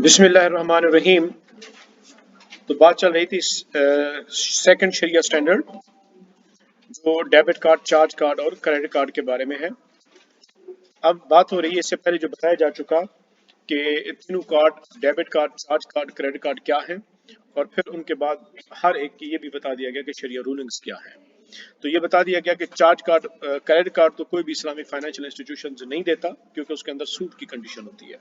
बिस्मिल्लाहिर्रहमानिर्रहीम। तो बात चल रही थी सेकंड शरिया स्टैंडर्ड, जो डेबिट कार्ड, चार्ज कार्ड और क्रेडिट कार्ड के बारे में है। अब बात हो रही है, इससे पहले जो बताया जा चुका कि तीनों card, debit card, charge card, credit card क्या हैं, और फिर उनके बाद हर एक की ये भी बता दिया गया कि शरिया रूलिंग्स क्या हैं। तो ये बता दिया गया कि चार्ज कार्ड, क्रेडिट कार्ड तो कोई भी इस्लामिक फाइनेंशियल इंस्टीट्यूशन नहीं देता, क्योंकि उसके अंदर सूद की कंडीशन होती है।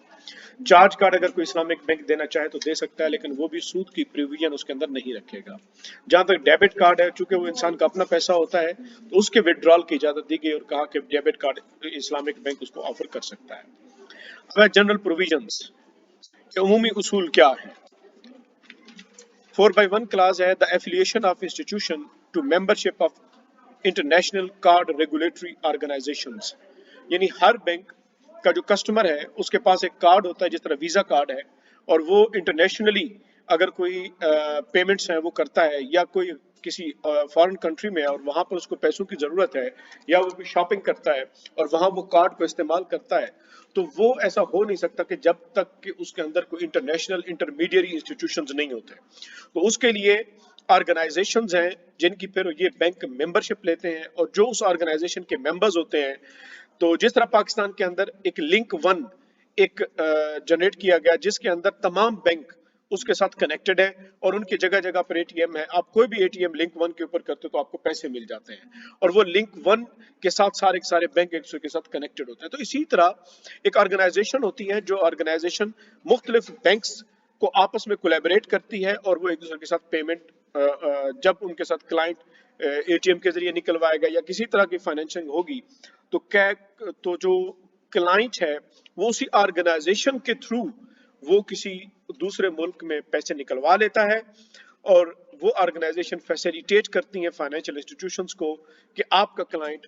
चार्ज कार्ड अगर कोई इस्लामिक बैंक देना चाहे तो दे सकता है, लेकिन वो भी सूद की प्रोविजन उसके अंदर नहीं रखेगा। जहां तक डेबिट कार्ड है, चूंकि वो इंसान का अपना पैसा होता है, तो उसके विड्रॉल की इजाजत दी गई और कहा कि डेबिट कार्ड इस्लामिक बैंक उसको ऑफर कर सकता है। अब जनरल प्रोविजंस के उमूमी उसूल क्या है। 4/1 क्लास है the affiliation of institution to membership of international card regulatory organisations, यानी हर बैंक का जो कस्टमर है उसके पास एक कार्ड होता है, जिस तरह वीजा कार्ड है, और वो इंटरनेशनली अगर कोई पेमेंट्स हैं वो करता है, या कोई किसी फॉरेन कंट्री में है और वहां पर उसको पैसों की जरूरत है, या वो कोई शॉपिंग करता है और वहां वो कार्ड को इस्तेमाल करता है, तो वो ऐसा हो नहीं सकता कि जब तक कि उसके अंदर कोई इंटरनेशनल इंटरमीडियरी इंस्टीट्यूशंस नहीं होते। तो उसके लिए ऑर्गेनाइजेशंस हैं जिनकी फिर ये बैंक मेंबरशिप लेते हैं, और जो उस ऑर्गेनाइजेशन के मेंबर्स होते हैं, तो जिस तरह पाकिस्तान के अंदर एक लिंक वन एक जनरेट किया गया, जिसके अंदर तमाम बैंक उसके साथ कनेक्टेड है और उनकी जगह जगह पर एटीएम है। आप कोई भी एटीएम लिंक वन के ऊपर करते हो तो आपको पैसे मिल जाते हैं, और वो लिंक वन के साथ सारे के सारे बैंक एक दूसरे के साथ कनेक्टेड होते हैं। तो इसी तरह एक ऑर्गेनाइजेशन होती है, जो ऑर्गेनाइजेशन मुख्तलिफ बैंक्स को आपस में कोलैबोरेट करती है, और वो एक दूसरे के साथ पेमेंट, जब उनके साथ क्लाइंट एटीएम के जरिए निकलवाएगा या किसी तरह की फाइनेंसिंग होगी, तो तो जो क्लाइंट है वो उसी ऑर्गेनाइजेशन के थ्रू वो किसी दूसरे मुल्क में पैसे निकलवा लेता है, और वो ऑर्गेनाइजेशन फैसिलिटेट करती है फाइनेंशियल इंस्टीट्यूशंस को कि आपका क्लाइंट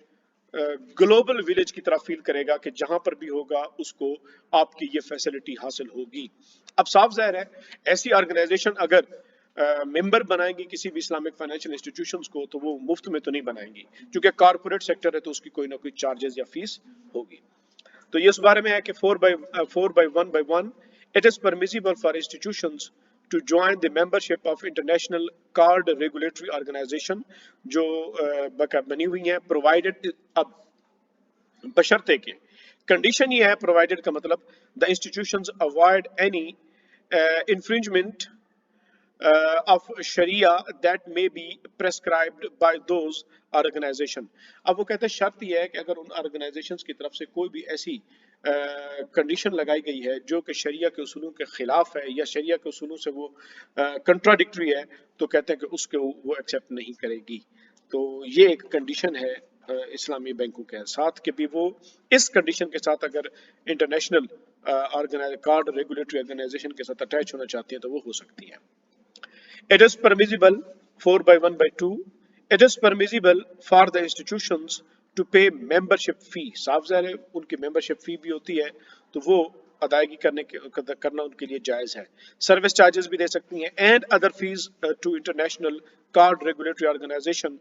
ग्लोबल विलेज की तरह फील करेगा कि जहां पर भी होगा उसको आपकी ये फैसिलिटी हासिल होगी। अब साफ जाहिर है, ऐसी ऑर्गेनाइजेशन अगर मेंबर बनाएंगी किसी भी इस्लामिक फाइनेंशियल इंस्टीट्यूशंस को, तो वो मुफ्त में तो नहीं बनाएंगी, क्योंकि कॉर्पोरेट सेक्टर है तो उसकी कोई ना कोई चार्जेस या फीस होगी। तो ये इस बारे में है कि 4/1 it is permissible for institutions to join the membership of international card regulatory organization, जो बनी हुई है, प्रोवाइडेड, अब बशर्ते के, कंडीशन ये है, प्रोवाइडेड का मतलब the institutions avoid any infringement of Sharia that may be prescribed by those organization। अब वो कहते हैं शर्त ये है कि अगर उन ऑर्गेनाइजेशंस की तरफ से कोई भी ऐसी कंडीशन लगाई गई है जो कि शरिया के उसूलों के खिलाफ है या शरिया के उसूलों से वो कंट्राडिक्टरी है, तो कहते हैं कि उसके वो एक्सेप्ट नहीं करेगी। तो ये एक कंडीशन है इस्लामी बैंकों के साथ कि भी वो इस कंडीशन के साथ अगर इंटरनेशनल कार्ड रेगुलेटरी ऑर्गेनाइजेशन के साथ अटैच होना चाहती है तो वो हो सकती है। It is permissible 4/1/2. It is permissible for the institutions to pay membership fee। साफ ज़ाहिर है उनकी membership fee भी होती है, तो वो अदायगी करना उनके लिए जायज़ है। सर्विस चार्जेस भी दे सकती हैं, and other fees to international card regulatory organization,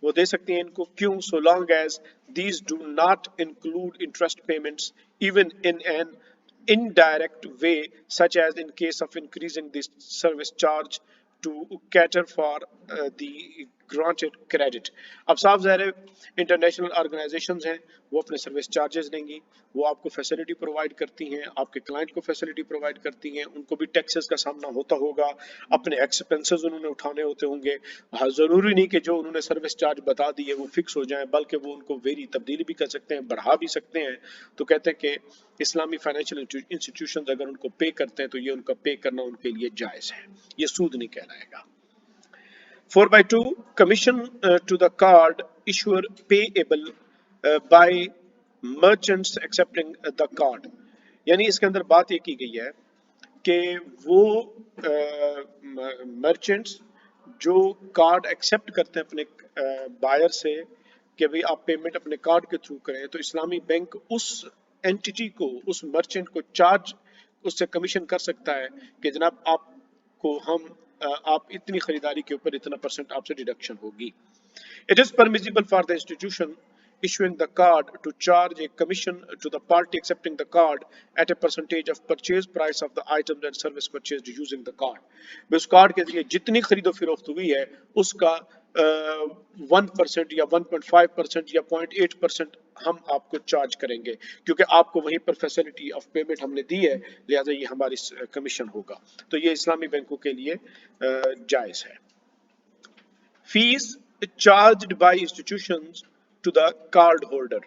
वो दे सकती हैं इनको। क्यों? So long as these do not include interest payments even in an indirect way, such as in case of increasing the service charge to cater for the granted credit। अब साफ ज़ाहिर है international organisations हैं, वो अपने service charges देंगी, वो आपको फैसिलिटी प्रोवाइड करती हैं, आपके क्लाइंट को फैसिलिटी प्रोवाइड करती हैं, उनको भी टैक्सेस का सामना होता होगा, अपने एक्सपेंसेस उन्होंने उठाने होते होंगे। हाँ, ज़रूरी नहीं कि जो उन्होंने सर्विस चार्ज बता दिए वो फिक्स हो जाए, बल्कि वो उनको वेरी तब्दीली भी कर सकते हैं, बढ़ा भी सकते हैं। तो कहते हैं कि इस्लामी फाइनेंशियल इंस्टीट्यूशन अगर उनको पे करते हैं तो ये उनका पे करना उनके लिए जायज़ है, ये सूद नहीं कहलाएगा। 4/2 commission to the card issuer payable by merchants accepting the card, यानी इसके अंदर बात ये की गई है कि वो मर्चेंट्स जो कार्ड एक्सेप्ट करते हैं अपने बायर से कि भाई आप पेमेंट अपने कार्ड के थ्रू करें, तो इस्लामी बैंक उस एंटिटी को, उस मर्चेंट को चार्ज, उससे कमीशन कर सकता है कि जनाब आपको हम आप इतनी खरीदारी के ऊपर इतना % आपसे डिडक्शन होगी। It is permissible for the institution issuing the card to charge a commission to the party accepting the card at a percentage of purchase price of the items and service purchased using the card. उस card के जरिए जितनी खरीदो फरोख्त हुई है उसका 1% या 1.5% या 0.8% हम आपको चार्ज करेंगे, क्योंकि आपको वहीं पर फैसिलिटी ऑफ पेमेंट हमने दी है, लिहाजा ये हमारी कमीशन होगा। तो ये इस्लामी बैंकों के लिए जायज है। Fees charged by institutions to the card holder.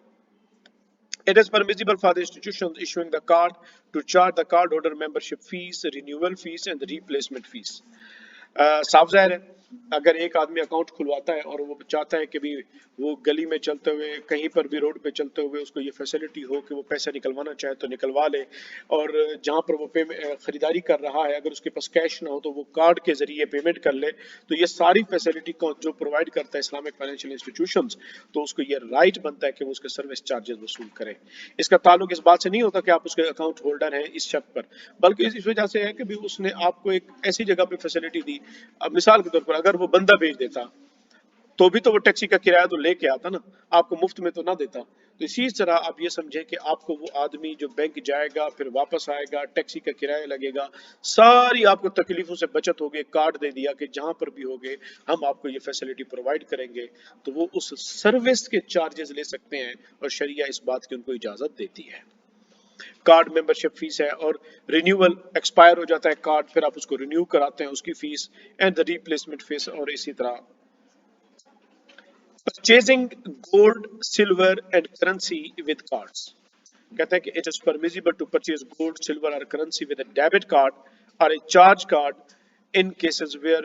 It is permissible for the institutions issuing the card to charge the cardholder membership fees, renewal fees, and the replacement fees. साफ जाहिर है अगर एक आदमी अकाउंट खुलवाता है और वो चाहता है कि भी वो गली में चलते हुए कहीं पर भी रोड पे चलते हुए उसको ये फैसिलिटी हो कि वो पैसा निकलवाना चाहे तो निकलवा ले, और जहां पर वो खरीदारी कर रहा है अगर उसके पास कैश ना हो तो वो कार्ड के जरिए पेमेंट कर ले, तो ये सारी फैसिलिटी को जो प्रोवाइड करता है इस्लामिक फाइनेंशियल इंस्टीट्यूशंस, तो उसको ये राइट बनता है कि वो उसके सर्विस चार्जेस वसूल करें। इसका ताल्लुक इस बात से नहीं होता कि आप उसके अकाउंट होल्डर हैं इस शर्त पर, बल्कि इस वजह से है कि भी उसने आपको एक ऐसी जगह पे फैसिलिटी दी। अब मिसाल के तौर पर अगर वो बंदा भेज देता तो भी तो वो टैक्सी का किराया तो लेके आता ना, आपको मुफ्त में तो ना देता। तो इसी तरह आप ये समझें कि आपको वो आदमी जो बैंक जाएगा फिर वापस आएगा, टैक्सी का किराया लगेगा, सारी आपको तकलीफों से बचत होगी, कार्ड दे दिया कि जहां पर भी होगे हम आपको ये फैसिलिटी प्रोवाइड करेंगे, तो वो उस सर्विस के चार्जेस ले सकते हैं और शरिया इस बात की उनको इजाजत देती है। कार्ड मेंबरशिप फीस है, और रिन्यूअल एक्सपायर हो जाता है कार्ड, फिर आप उसको रिन्यू कराते हैं उसकी fees, and the replacement fees, और इसी तरह purchasing gold silver and currency with cards. कहते हैं कि it is permissible to purchase gold silver और currency with a debit card और a charge card in cases where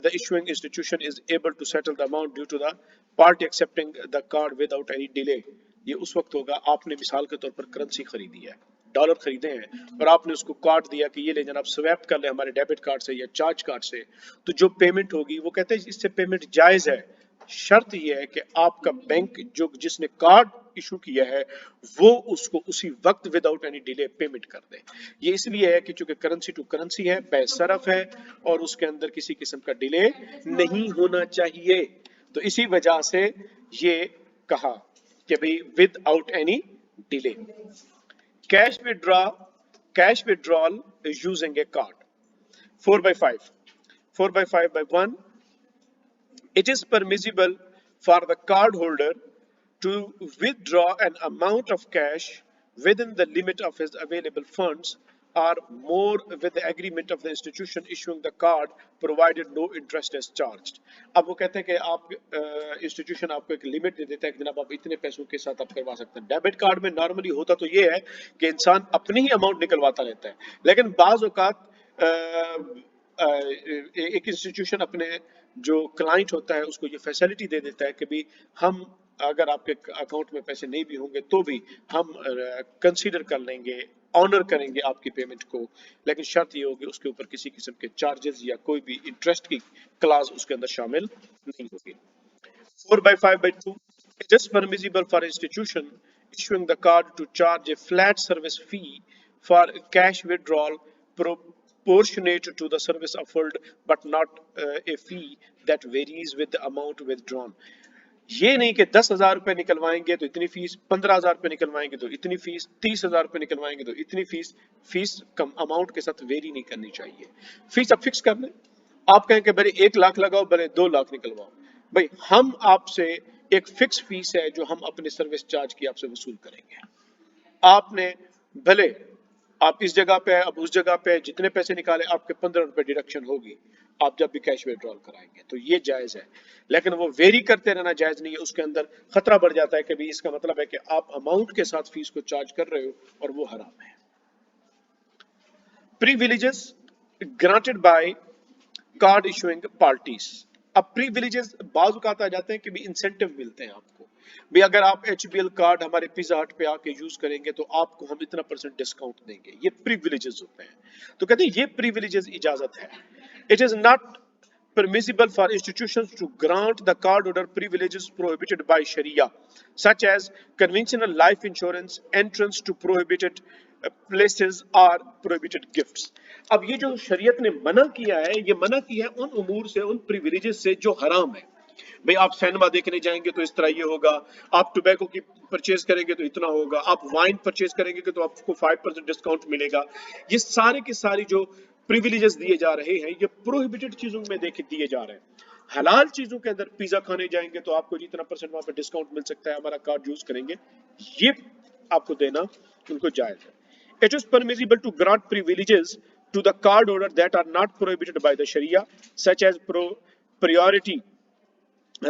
the issuing institution is able to settle the amount due to the party accepting the card without any delay। ये उस वक्त होगा आपने मिसाल के तौर पर करेंसी खरीदी है, डॉलर खरीदे हैं और आपने उसको कार्ड दिया कि ये ले जनाब स्वैप कर ले हमारे डेबिट कार्ड से या चार्ज कार्ड से, तो जो पेमेंट होगी वो कहते हैं इससे पेमेंट जायज है, शर्त यह है कि आपका बैंक जो जिसने कार्ड इशू किया है वो उसको उसी वक्त विदाउट एनी डिले पेमेंट कर दे। ये इसलिए है कि चूंकि करेंसी टू करेंसी है, पैसरफ है, और उसके अंदर किसी किस्म का डिले नहीं होना चाहिए, तो इसी वजह से ये कहा कि भाई without any delay. Cash withdrawal using A card 4/5 4/5/1। It is permissible for the cardholder to withdraw an amount of cash within the limit of his available funds or more with the agreement of the institution issuing the card provided no interest is charged। अब वो कहते हैं कि आप institution आपको एक limit दे देता है कि जनाब आप इतने पैसों के साथ आप करवा सकते हैं। डेबिट कार्ड में नॉर्मली होता तो ये है कि इंसान अपनी ही अमाउंट निकलवाता रहता है, लेकिन बाज औकात एक इंस्टीट्यूशन अपने जो क्लाइंट होता है उसको ये फैसिलिटी दे देता है कि भी हम अगर आपके अकाउंट में पैसे नहीं भी होंगे तो भी हम कंसीडर कर लेंगे, ऑनर करेंगे आपकी पेमेंट को, लेकिन शर्त ये होगी उसके ऊपर किसी किस्म के चार्जेस या कोई भी इंटरेस्ट की क्लास उसके अंदर शामिल नहीं होगी। 4/5/2 It is permissible for institution issuing the card to charge a flat service fee for cash withdrawal proportionate to the service offered but not a fee that varies with the amount withdrawn। ये नहीं कि 10,000 रुपए निकलवाएंगे तो इतनी fees, 15,000 रुपए निकलवाएंगे तो इतनी fees, 30,000 रुपए निकलवाएंगे तो इतनी फीस। फीस कम अमाउंट के साथ वेरी नहीं करनी चाहिए। फीस आप फिक्स कर लें, आप कहें कि भले 1 लाख लगाओ भले 2 लाख निकलवाओ, भाई हम आपसे एक फिक्स फीस है जो हम अपने सर्विस चार्ज की आपसे वसूल करेंगे। आपने भले आप इस जगह पे अब उस जगह पे जितने पैसे निकाले आपके 15 रुपए डिडक्शन होगी आप जब भी कैश विड्रॉल कराएंगे, तो ये जायज है, लेकिन वो वेरी करते रहना जायज नहीं है। उसके अंदर खतरा बढ़ जाता है कि भी इसका मतलब है कि आप अमाउंट के साथ फीस को चार्ज कर रहे हो और वो हराम है। Privileges granted by card issuing parties. अब प्रिविलेजेस बाज़ औक़ात आ जाते हैं कि भी इंसेंटिव मिलते हैं आपको, भी अगर आप HBL कार्ड हमारे पिज़्ज़ा हट पे आके यूज करेंगे तो आपको हम इतना % डिस्काउंट देंगे, ये प्रिविलेजेस होते हैं। तो कहते हैं ये प्रिविलेजेस इजाजत है। It is not permissible for institutions to grant the cardholder privileges prohibited by Sharia, such as conventional life insurance, entrance to prohibited places or prohibited gifts। अब ये जो शरीयत ने मना किया है, ये मना किया है उन उमूर से, उन प्रिविलेजेस से जो हराम है। بھئی آپ سینما دیکھنے جائیں گے تو اس طرح یہ ہوگا، آپ ٹوبیکو کی پرچیز کریں گے تو اتنا ہوگا، آپ وائن پرچیز کریں گے تو آپ کو 5% ڈسکاؤنٹ ملے گا. یہ سارے کے ساری جو پریویلیجز دیے جا رہے ہیں یہ پروہیبٹڈ چیزوں میں دیے جا رہے ہیں. حلال چیزوں کے اندر پیزا کھانے جائیں گے تو آپ کو جتنا پرسنٹ وہاں پہ ڈسکاؤنٹ مل سکتا ہے، ہمارا کارڈ یوز کریں گے، یہ آپ کو دینا ان کو جائز ہے. It is permissible to grant privileges to the card holder that are not prohibited by the Sharia, such as priority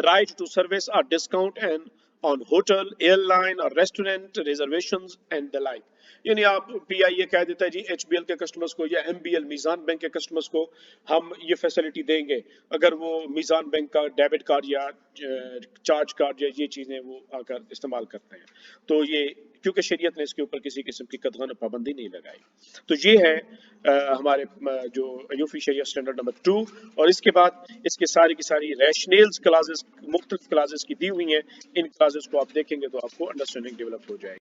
right to service or discount and on hotel, airline or restaurant reservations and the like. یعنی آپ پی آئی اے کہہ دیتا ہے G H be L کے customers کو یا M B L میزان bank کے کسٹمرز کو ہم یہ فیسلٹی دیں گے اگر وہ میزان بینک کا ڈیبٹ کارڈ یا چارج کارڈ یا یہ چیزیں وہ آ کر استعمال کرتے ہیں. تو یہ کیونکہ شریعت نے اس کے اوپر کسی قسم کی قطعاً پابندی نہیں لگائی. تو یہ ہے ہمارے جو ایوفی شریعہ اسٹینڈرڈ نمبر 2. اور اس کے بعد اس کے ساری کی ساری ریشنیلز کلازز مختلف کلازز کی دی ہوئی ہیں. ان کلازز کو آپ دیکھیں گے تو آپ کو انڈرسٹینڈنگ ڈیولپ ہو جائے گی.